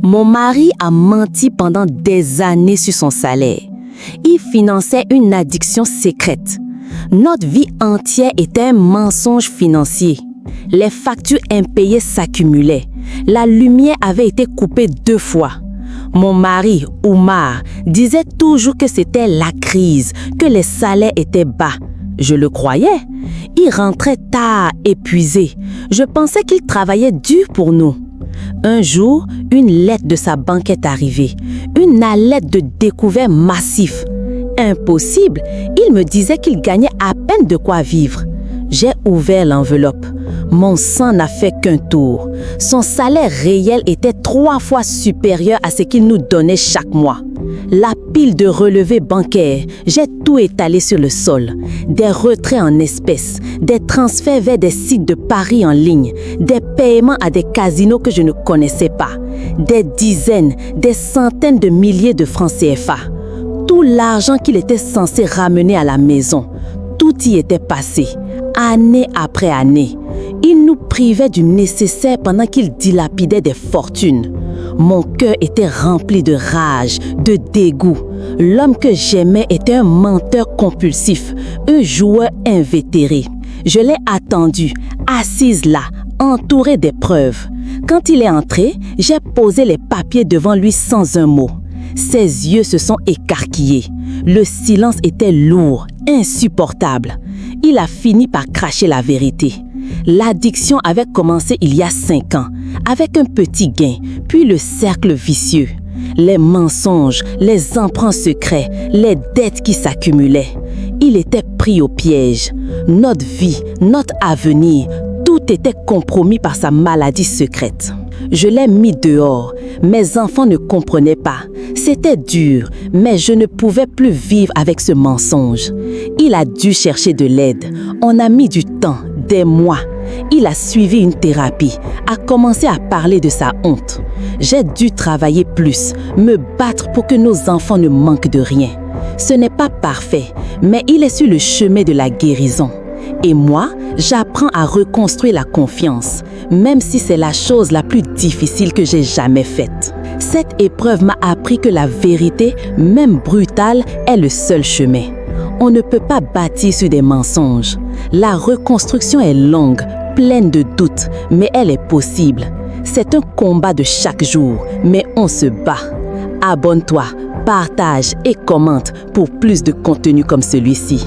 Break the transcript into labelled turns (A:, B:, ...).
A: Mon mari a menti pendant des années sur son salaire. Il finançait une addiction secrète. Notre vie entière était un mensonge financier. Les factures impayées s'accumulaient. La lumière avait été coupée 2 fois. Mon mari, Oumar, disait toujours que c'était la crise, que les salaires étaient bas. Je le croyais. Il rentrait tard, épuisé. Je pensais qu'il travaillait dur pour nous. Un jour, une lettre de sa banque est arrivée. Une alerte de découvert massif. Impossible, il me disait qu'il gagnait à peine de quoi vivre. J'ai ouvert l'enveloppe. Mon sang n'a fait qu'un tour. Son salaire réel était 3 fois supérieur à ce qu'il nous donnait chaque mois. La pile de relevés bancaires, j'ai tout étalé sur le sol. Des retraits en espèces, des transferts vers des sites de paris en ligne, des paiements à des casinos que je ne connaissais pas, des dizaines, des centaines de milliers de francs CFA. Tout l'argent qu'il était censé ramener à la maison, tout y était passé, année après année. Il nous privait du nécessaire pendant qu'il dilapidait des fortunes. Mon cœur était rempli de rage, de dégoût. L'homme que j'aimais était un menteur compulsif, un joueur invétéré. Je l'ai attendu, assise là, entourée des preuves. Quand il est entré, j'ai posé les papiers devant lui sans un mot. Ses yeux se sont écarquillés. Le silence était lourd, insupportable. Il a fini par cracher la vérité. L'addiction avait commencé il y a 5 ans, avec un petit gain, puis le cercle vicieux. Les mensonges, les emprunts secrets, les dettes qui s'accumulaient. Il était pris au piège. Notre vie, notre avenir, tout était compromis par sa maladie secrète. Je l'ai mis dehors. Mes enfants ne comprenaient pas. C'était dur, mais je ne pouvais plus vivre avec ce mensonge. Il a dû chercher de l'aide. On a mis du temps, des mois. Il a suivi une thérapie, a commencé à parler de sa honte. J'ai dû travailler plus, me battre pour que nos enfants ne manquent de rien. Ce n'est pas parfait, mais il est sur le chemin de la guérison. Et moi, j'apprends à reconstruire la confiance, même si c'est la chose la plus difficile que j'ai jamais faite. Cette épreuve m'a appris que la vérité, même brutale, est le seul chemin. On ne peut pas bâtir sur des mensonges. La reconstruction est longue, pleine de doutes, mais elle est possible. C'est un combat de chaque jour, mais on se bat. Abonne-toi, partage et commente pour plus de contenu comme celui-ci.